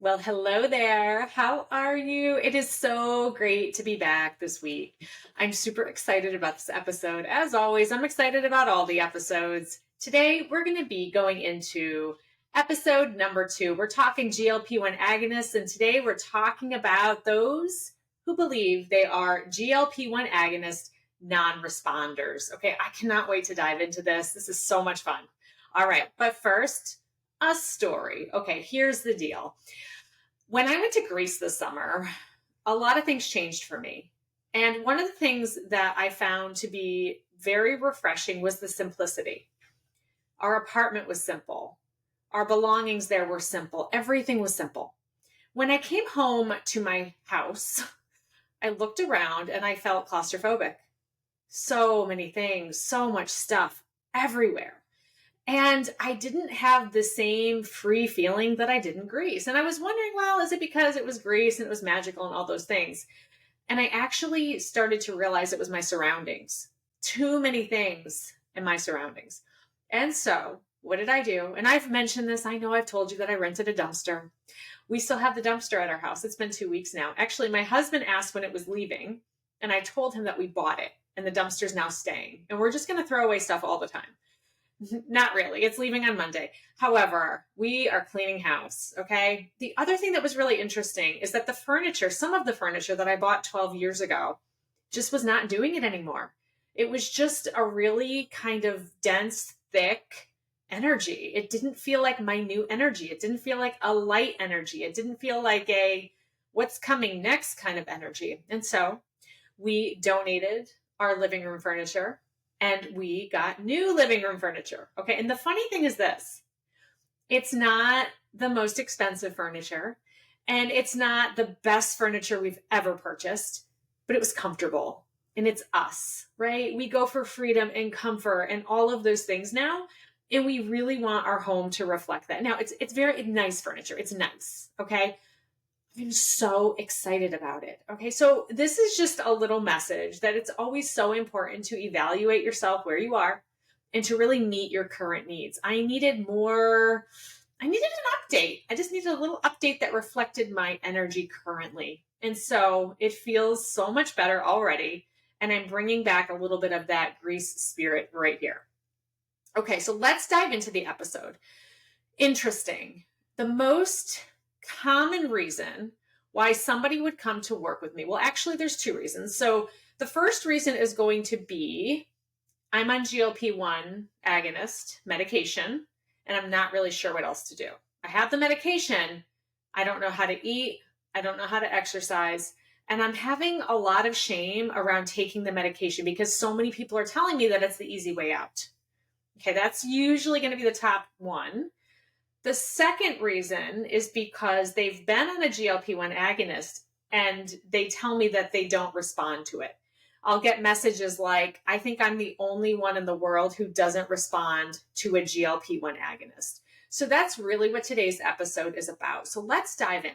Well, hello there. How are you? It is so great to be back this week. I'm super excited about this episode. As always, I'm excited about all the episodes. Today, we're going to be going into episode number 2. We're talking GLP-1 agonists, and today we're talking about those who believe they are GLP-1 agonist non-responders. Okay, I cannot wait to dive into this. This is so much fun. All right, but first, a story. Okay, here's the deal. When I went to Greece this summer, a lot of things changed for me. And one of the things that I found to be very refreshing was the simplicity. Our apartment was simple. Our belongings there were simple. Everything was simple. When I came home to my house, I looked around and I felt claustrophobic. So many things, so much stuff everywhere. And I didn't have the same free feeling that I did in Greece. And I was wondering, well, is it because it was Greece and it was magical and all those things? And I actually started to realize it was my surroundings. Too many things in my surroundings. And so what did I do? And I've mentioned this. I know I've told you that I rented a dumpster. We still have the dumpster at our house. It's been 2 weeks now. Actually, my husband asked when it was leaving, and I told him that we bought it and the dumpster's now staying. And we're just going to throw away stuff all the time. Not really. It's leaving on Monday. However, we are cleaning house. Okay. The other thing that was really interesting is that the furniture, some of the furniture that I bought 12 years ago, just was not doing it anymore. It was just a really kind of dense, thick energy. It didn't feel like my new energy. It didn't feel like a light energy. It didn't feel like a what's coming next kind of energy. And so we donated our living room furniture. And we got new living room furniture. Okay. And the funny thing is this, it's not the most expensive furniture and it's not the best furniture we've ever purchased, but it was comfortable and it's us, right? We go for freedom and comfort and all of those things now. And we really want our home to reflect that. Now it's very nice furniture. It's nice. Okay. I'm so excited about it. Okay. So this is just a little message that it's always so important to evaluate yourself where you are and to really meet your current needs. I needed an update. I just needed a little update that reflected my energy currently. And so it feels so much better already. And I'm bringing back a little bit of that Greece spirit right here. Okay. So let's dive into the episode. Interesting. The most common reason why somebody would come to work with me. Well, actually, there's 2 reasons. So the first reason is going to be I'm on GLP-1 agonist medication, and I'm not really sure what else to do. I have the medication. I don't know how to eat. I don't know how to exercise. And I'm having a lot of shame around taking the medication because so many people are telling me that it's the easy way out. Okay, that's usually going to be the top one. The second reason is because they've been on a GLP-1 agonist and they tell me that they don't respond to it. I'll get messages like, I think I'm the only one in the world who doesn't respond to a GLP-1 agonist. So that's really what today's episode is about. So let's dive in.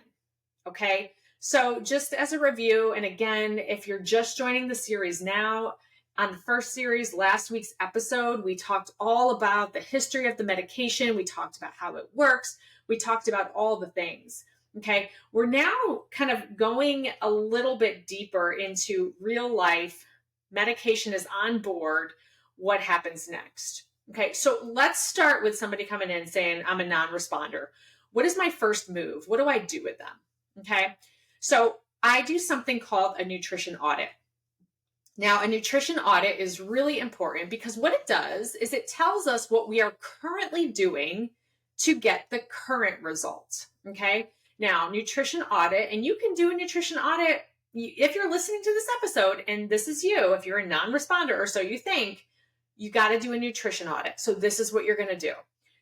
Okay. So just as a review, and again, if you're just joining the series now, on the first series, last week's episode, we talked all about the history of the medication. We talked about how it works. We talked about all the things. Okay. We're now kind of going a little bit deeper into real life. Medication is on board. What happens next? Okay. So let's start with somebody coming in saying, I'm a non-responder. What is my first move? What do I do with them? Okay. So I do something called a nutrition audit. Now, a nutrition audit is really important because what it does is it tells us what we are currently doing to get the current result. Okay. Now, nutrition audit, and you can do a nutrition audit if you're listening to this episode and this is you, if you're a non-responder or so you think, you got to do a nutrition audit. So this is what you're going to do.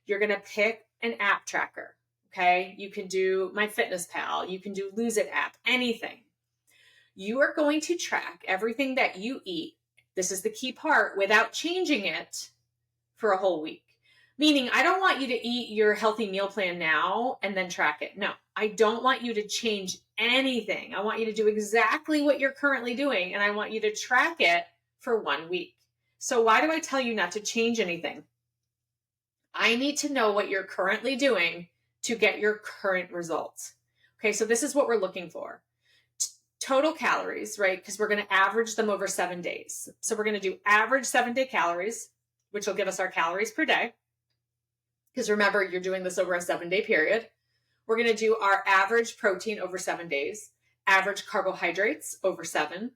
You're going to pick an app tracker. Okay. You can do MyFitnessPal. You can do Lose It app, anything. You are going to track everything that you eat. This is the key part without changing it for a whole week. Meaning, I don't want you to eat your healthy meal plan now and then track it. No, I don't want you to change anything. I want you to do exactly what you're currently doing. And I want you to track it for 1 week. So why do I tell you not to change anything? I need to know what you're currently doing to get your current results. Okay, so this is what we're looking for. Total calories, right? Because we're going to average them over 7 days. So we're going to do average 7-day calories, which will give us our calories per day. Because remember, you're doing this over a 7-day period. We're going to do our average protein over 7 days, average carbohydrates over 7,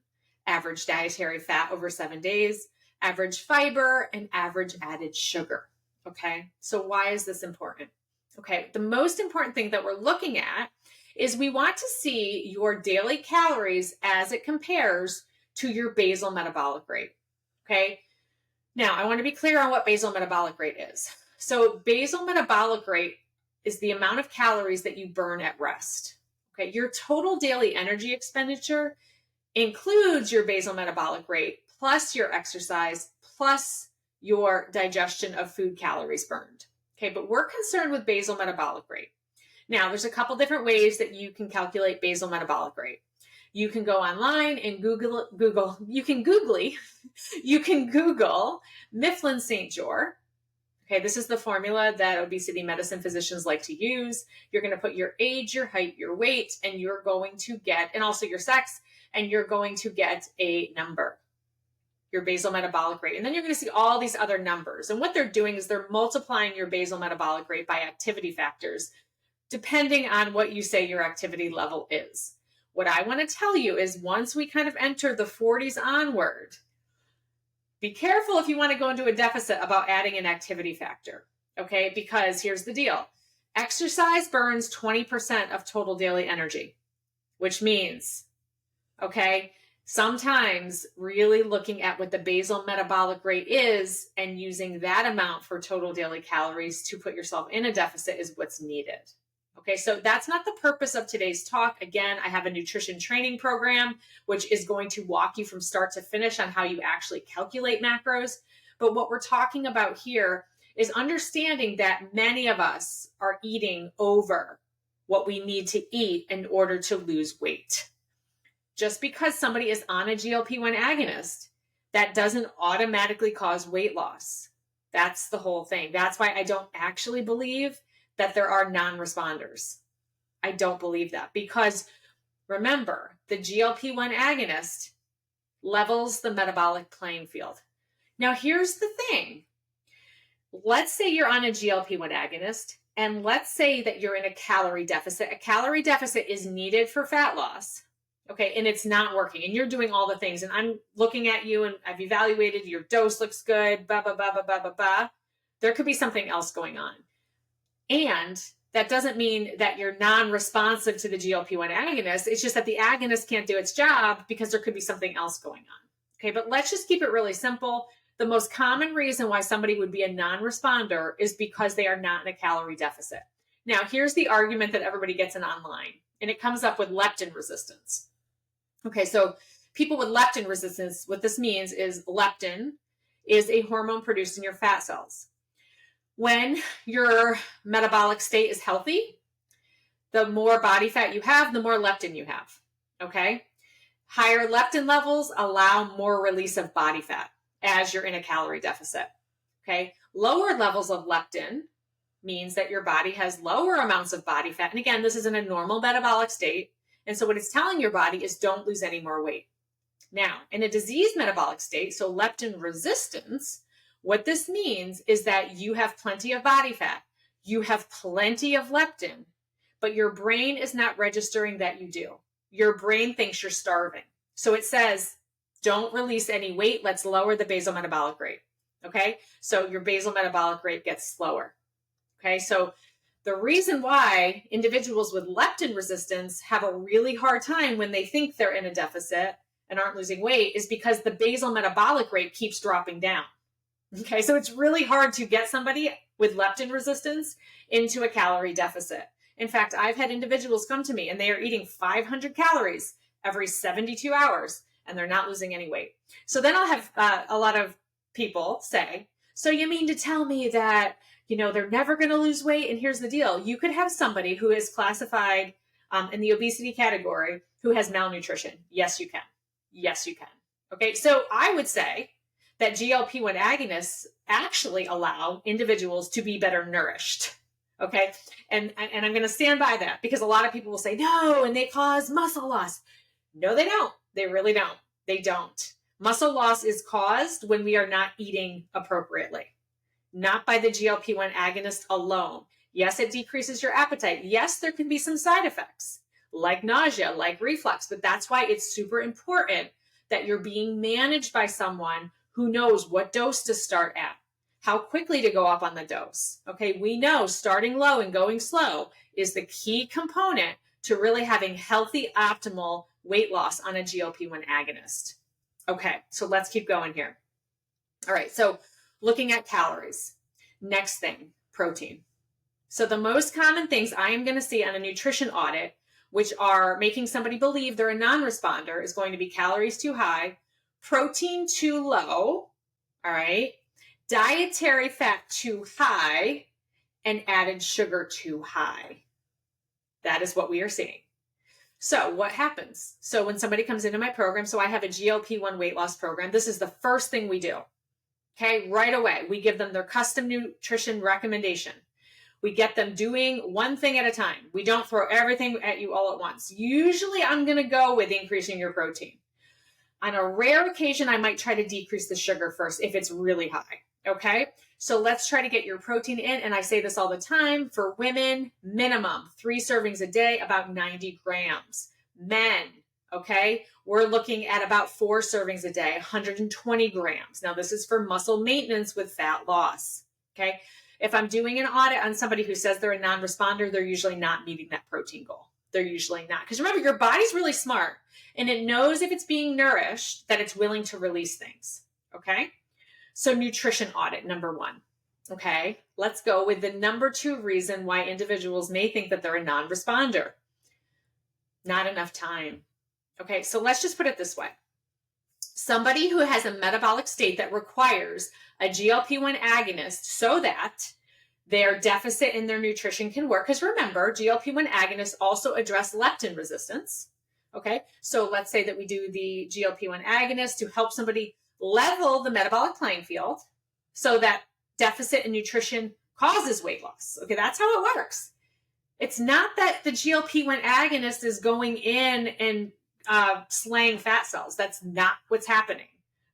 average dietary fat over 7 days, average fiber, and average added sugar. Okay, so why is this important? Okay, the most important thing that we're looking at is we want to see your daily calories as it compares to your basal metabolic rate. Okay, now I want to be clear on what basal metabolic rate is. So basal metabolic rate is the amount of calories that you burn at rest. Okay, your total daily energy expenditure includes your basal metabolic rate plus your exercise plus your digestion of food calories burned. Okay, but we're concerned with basal metabolic rate. Now, there's a couple different ways that you can calculate basal metabolic rate. You can go online and Google Mifflin St. George. Okay, this is the formula that obesity medicine physicians like to use. You're going to put your age, your height, your weight, and you're going to get, and also your sex, and you're going to get a number, your basal metabolic rate. And then you're going to see all these other numbers. And what they're doing is they're multiplying your basal metabolic rate by activity factors, depending on what you say your activity level is. What I want to tell you is once we kind of enter the 40s onward, be careful if you want to go into a deficit about adding an activity factor, okay? Because here's the deal. Exercise burns 20% of total daily energy, which means, okay, sometimes really looking at what the basal metabolic rate is and using that amount for total daily calories to put yourself in a deficit is what's needed. Okay, so that's not the purpose of today's talk. Again, I have a nutrition training program, which is going to walk you from start to finish on how you actually calculate macros. But what we're talking about here is understanding that many of us are eating over what we need to eat in order to lose weight. Just because somebody is on a GLP-1 agonist, that doesn't automatically cause weight loss. That's the whole thing. That's why I don't actually believe that there are non-responders. I don't believe that because remember, the GLP-1 agonist levels the metabolic playing field. Now, here's the thing. Let's say you're on a GLP-1 agonist, and let's say that you're in a calorie deficit. A calorie deficit is needed for fat loss, okay, and it's not working, and you're doing all the things, and I'm looking at you, and I've evaluated, your dose looks good, blah, blah, blah, blah, blah, blah, blah. There could be something else going on. And that doesn't mean that you're non-responsive to the GLP-1 agonist. It's just that the agonist can't do its job because there could be something else going on. Okay, but let's just keep it really simple. The most common reason why somebody would be a non-responder is because they are not in a calorie deficit. Now, here's the argument that everybody gets in online, and it comes up with leptin resistance. Okay, so people with leptin resistance, what this means is leptin is a hormone produced in your fat cells. When your metabolic state is healthy, the more body fat you have, the more leptin you have, okay? Higher leptin levels allow more release of body fat as you're in a calorie deficit, okay? Lower levels of leptin means that your body has lower amounts of body fat. And again, this is in a normal metabolic state. And so what it's telling your body is don't lose any more weight. Now, in a disease metabolic state, so leptin resistance, what this means is that you have plenty of body fat, you have plenty of leptin, but your brain is not registering that you do. Your brain thinks you're starving. So it says, don't release any weight, let's lower the basal metabolic rate, okay? So your basal metabolic rate gets slower, okay? So the reason why individuals with leptin resistance have a really hard time when they think they're in a deficit and aren't losing weight is because the basal metabolic rate keeps dropping down. Okay, so it's really hard to get somebody with leptin resistance into a calorie deficit. In fact, I've had individuals come to me and they are eating 500 calories every 72 hours and they're not losing any weight. So then I'll have a lot of people say, so you mean to tell me that, they're never going to lose weight? And here's the deal. You could have somebody who is classified in the obesity category who has malnutrition. Yes, you can. Yes, you can. Okay, so I would say that GLP-1 agonists actually allow individuals to be better nourished. Okay. And I'm going to stand by that because a lot of people will say, no, and they cause muscle loss. No, they don't. They really don't. They don't. Muscle loss is caused when we are not eating appropriately, not by the GLP-1 agonist alone. Yes, it decreases your appetite. Yes, there can be some side effects like nausea, like reflux, but that's why it's super important that you're being managed by someone who knows what dose to start at, how quickly to go up on the dose. Okay, we know starting low and going slow is the key component to really having healthy, optimal weight loss on a GLP-1 agonist. Okay, so let's keep going here. All right, so looking at calories. Next thing, protein. So the most common things I am going to see on a nutrition audit, which are making somebody believe they're a non-responder, is going to be calories too high, protein too low, all right, dietary fat too high, and added sugar too high. That is what we are seeing. So what happens? So when somebody comes into my program, so I have a GLP-1 weight loss program, this is the first thing we do. Okay, right away, we give them their custom nutrition recommendation. We get them doing one thing at a time. We don't throw everything at you all at once. Usually I'm going to go with increasing your protein. On a rare occasion, I might try to decrease the sugar first if it's really high. Okay, so let's try to get your protein in. And I say this all the time for women, minimum 3 servings a day, about 90 grams. Men, okay, we're looking at about 4 servings a day, 120 grams. Now, this is for muscle maintenance with fat loss. Okay, if I'm doing an audit on somebody who says they're a non-responder, they're usually not meeting that protein goal. They're usually not. Because remember, your body's really smart and it knows if it's being nourished that it's willing to release things. Okay. So nutrition audit, number 1. Okay. Let's go with the number 2 reason why individuals may think that they're a non-responder. Not enough time. Okay. So let's just put it this way. Somebody who has a metabolic state that requires a GLP-1 agonist so that their deficit in their nutrition can work. Because remember, GLP-1 agonists also address leptin resistance. Okay, so let's say that we do the GLP-1 agonist to help somebody level the metabolic playing field so that deficit in nutrition causes weight loss. Okay, that's how it works. It's not that the GLP-1 agonist is going in and slaying fat cells. That's not what's happening.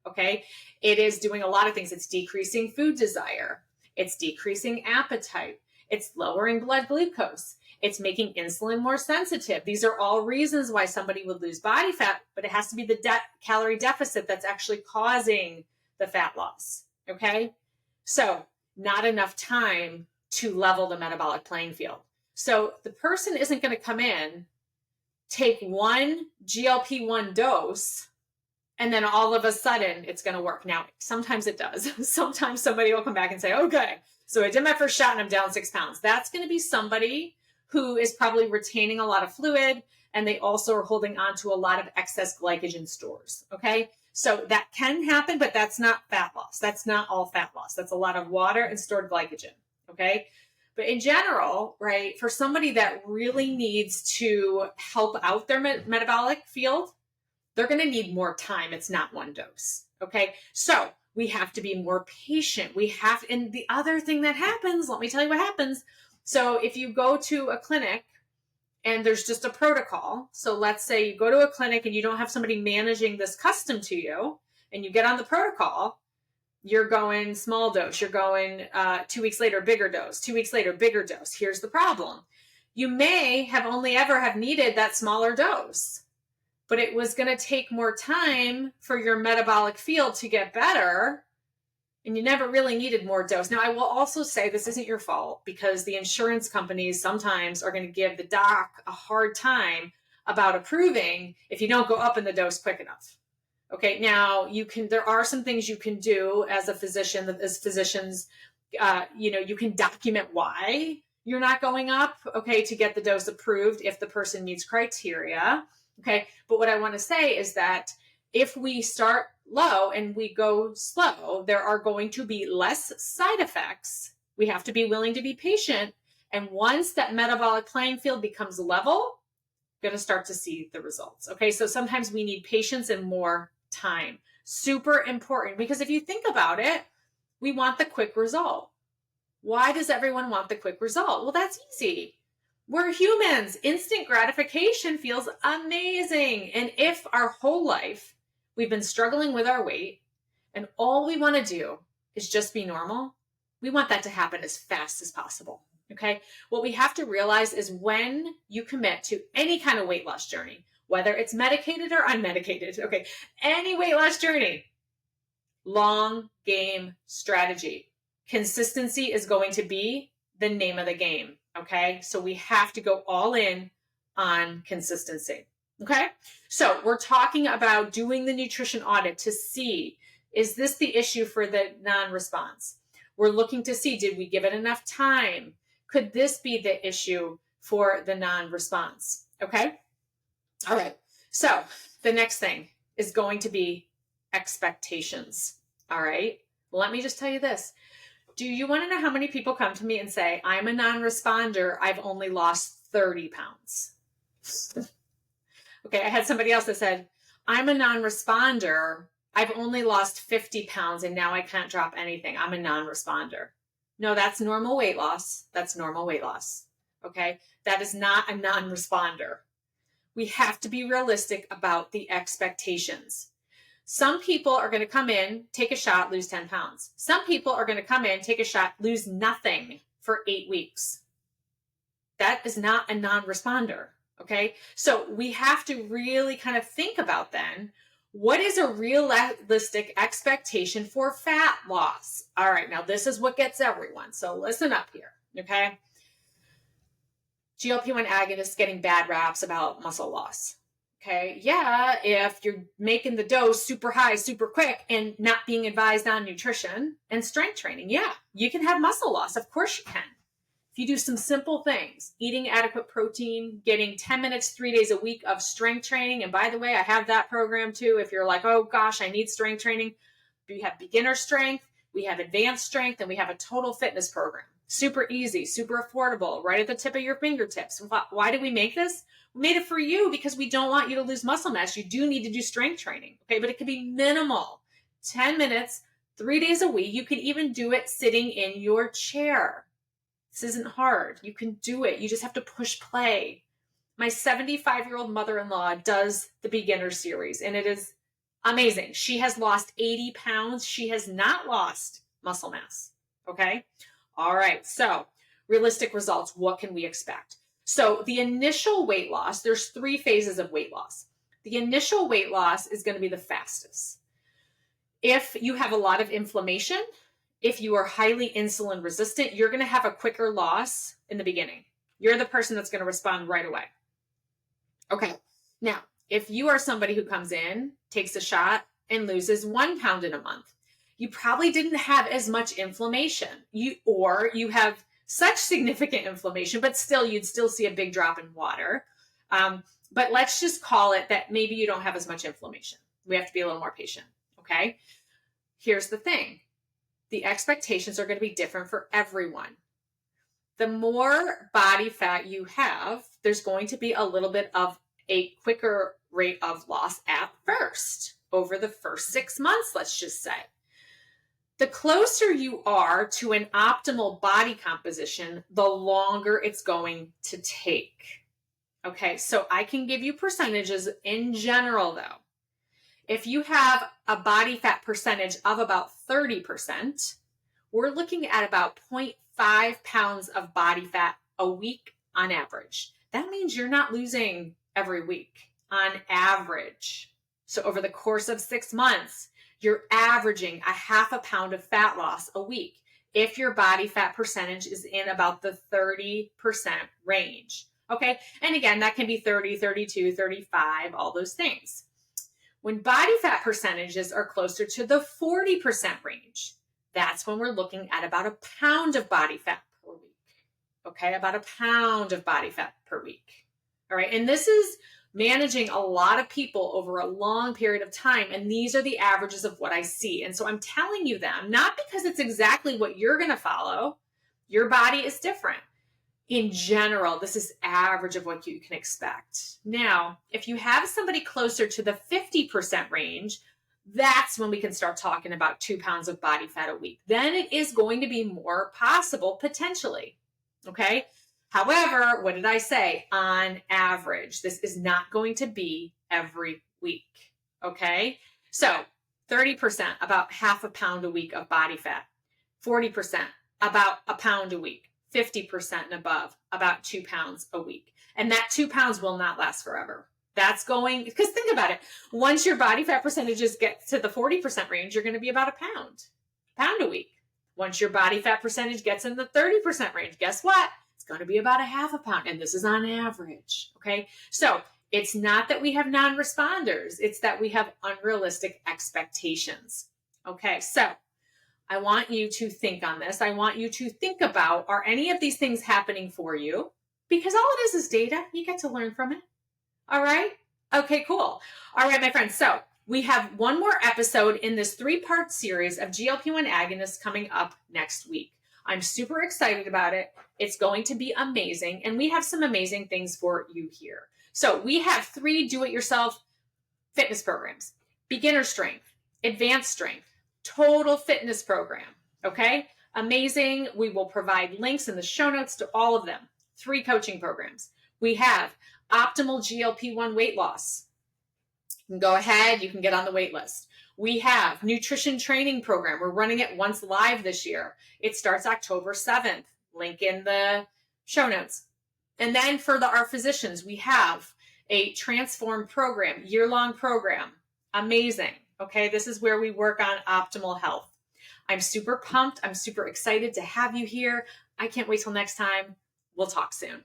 Okay, it is doing a lot of things. It's decreasing food desire. It's decreasing appetite. It's lowering blood glucose. It's making insulin more sensitive. These are all reasons why somebody would lose body fat, but it has to be the calorie deficit that's actually causing the fat loss. Okay, so not enough time to level the metabolic playing field. So the person isn't going to come in, take one GLP-1 dose, and then all of a sudden it's going to work. Now, sometimes it does. Sometimes somebody will come back and say, okay, so I did my first shot and I'm down 6 pounds. That's going to be somebody who is probably retaining a lot of fluid, and they also are holding on to a lot of excess glycogen stores. Okay. So that can happen, but that's not fat loss. That's not all fat loss. That's a lot of water and stored glycogen. Okay. But in general, right, for somebody that really needs to help out their metabolic field, they're going to need more time. It's not one dose. Okay. So we have to be more patient. And the other thing that happens, let me tell you what happens. So if you go to a clinic and there's just a protocol, so let's say you go to a clinic and you don't have somebody managing this custom to you, and you get on the protocol, you're going small dose, you're going 2 weeks later, bigger dose, 2 weeks later, bigger dose. Here's the problem. You may have only ever have needed that smaller dose, but it was going to take more time for your metabolic field to get better, and you never really needed more dose. Now, I will also say this isn't your fault, because the insurance companies sometimes are going to give the doc a hard time about approving if you don't go up in the dose quick enough. Okay, now there are some things you can do as a physician, as physicians, you can document why you're not going up, okay, to get the dose approved if the person meets criteria. Okay, but what I want to say is that if we start low and we go slow, there are going to be less side effects. We have to be willing to be patient. And once that metabolic playing field becomes level, we're going to start to see the results. Okay, so sometimes we need patience and more time. Super important, because if you think about it, we want the quick result. Why does everyone want the quick result? Well, that's easy. We're humans. Instant gratification feels amazing. And if our whole life we've been struggling with our weight and all we want to do is just be normal, we want that to happen as fast as possible. Okay. What we have to realize is when you commit to any kind of weight loss journey, whether it's medicated or unmedicated, okay, any weight loss journey, long game strategy. Consistency is going to be the name of the game. Okay. So we have to go all in on consistency. Okay. So we're talking about doing the nutrition audit to see, is this the issue for the non-response? We're looking to see, did we give it enough time? Could this be the issue for the non-response? Okay. All right. So the next thing is going to be expectations. All right. Let me just tell you this. Do you want to know how many people come to me and say, I'm a non-responder, I've only lost 30 pounds? Okay, I had somebody else that said, I'm a non-responder, I've only lost 50 pounds and now I can't drop anything. I'm a non-responder. No, that's normal weight loss. That's normal weight loss. Okay, that is not a non-responder. We have to be realistic about the expectations. Some people are going to come in, take a shot, lose 10 pounds. Some people are going to come in, take a shot, lose nothing for 8 weeks. That is not a non-responder, okay? So we have to really kind of think about then, what is a realistic expectation for fat loss? All right, now this is what gets everyone. So listen up here, okay? GLP-1 agonists getting bad raps about muscle loss. Okay, yeah, if you're making the dose super high, super quick, and not being advised on nutrition and strength training, yeah, you can have muscle loss. Of course you can. If you do some simple things, eating adequate protein, getting 10 minutes, 3 days a week of strength training. And by the way, I have that program too. If you're like, oh gosh, I need strength training, we have beginner strength, we have advanced strength, and we have a total fitness program. Super easy, super affordable, right at the tip of your fingertips. Why did we make this? We made it for you because we don't want you to lose muscle mass. You do need to do strength training, okay? But it can be minimal, 10 minutes, 3 days a week. You can even do it sitting in your chair. This isn't hard. You can do it. You just have to push play. My 75-year-old mother-in-law does the beginner series, and it is amazing. She has lost 80 pounds. She has not lost muscle mass, okay? All right, so realistic results, what can we expect? So the initial weight loss, there's 3 phases of weight loss. The initial weight loss is going to be the fastest. If you have a lot of inflammation, if you are highly insulin resistant, you're going to have a quicker loss in the beginning. You're the person that's going to respond right away. Okay, now, if you are somebody who comes in, takes a shot, and loses 1 pound in a month, you probably didn't have as much inflammation. Or you have such significant inflammation, but still, you'd still see a big drop in water. But let's just call it that maybe you don't have as much inflammation. We have to be a little more patient, okay? Here's the thing. The expectations are going to be different for everyone. The more body fat you have, there's going to be a little bit of a quicker rate of loss at first, over the first 6 months, let's just say. The closer you are to an optimal body composition, the longer it's going to take. Okay, so I can give you percentages in general though. If you have a body fat percentage of about 30%, we're looking at about 0.5 pounds of body fat a week on average. That means you're not losing every week on average. So over the course of 6 months, you're averaging a 0.5 pound of fat loss a week if your body fat percentage is in about the 30% range. Okay, and again, that can be 30, 32, 35, all those things. When body fat percentages are closer to the 40% range, that's when we're looking at about 1 pound of body fat per week. Okay, about 1 pound of body fat per week. All right, and this is managing a lot of people over a long period of time, and these are the averages of what I see. And so I'm telling you them, not because it's exactly what you're going to follow. Your body is different. In general, this is average of what you can expect. Now, if you have somebody closer to the 50% range, that's when we can start talking about 2 pounds of body fat a week. Then it is going to be more possible potentially. Okay. However, what did I say? On average, this is not going to be every week. Okay. So 30%, about half a pound a week of body fat. 40%, about a pound a week. 50% and above, about 2 pounds a week. And that 2 pounds will not last forever. That's going, because think about it. Once your body fat percentages get to the 40% range, you're going to be about a pound a week. Once your body fat percentage gets in the 30% range, guess what? It's going to be about a half a pound. And this is on average. Okay. So it's not that we have non-responders. It's that we have unrealistic expectations. Okay. So I want you to think on this. I want you to think about, are any of these things happening for you? Because all it is data. You get to learn from it. All right. Okay, cool. All right, my friends. So we have one more episode in this 3-part series of GLP-1 agonists coming up next week. I'm super excited about it. It's going to be amazing. And we have some amazing things for you here. So we have 3 do-it-yourself fitness programs: beginner strength, advanced strength, total fitness program. Okay. Amazing. We will provide links in the show notes to all of them. 3 coaching programs. We have optimal GLP-1 weight loss. You can go ahead, you can get on the wait list. We have nutrition training program. We're running it once live this year. It starts October 7th. Link in the show notes. And then for our physicians, we have a transform program, year-long program. Amazing. Okay, this is where we work on optimal health. I'm super pumped. I'm super excited to have you here. I can't wait till next time. We'll talk soon.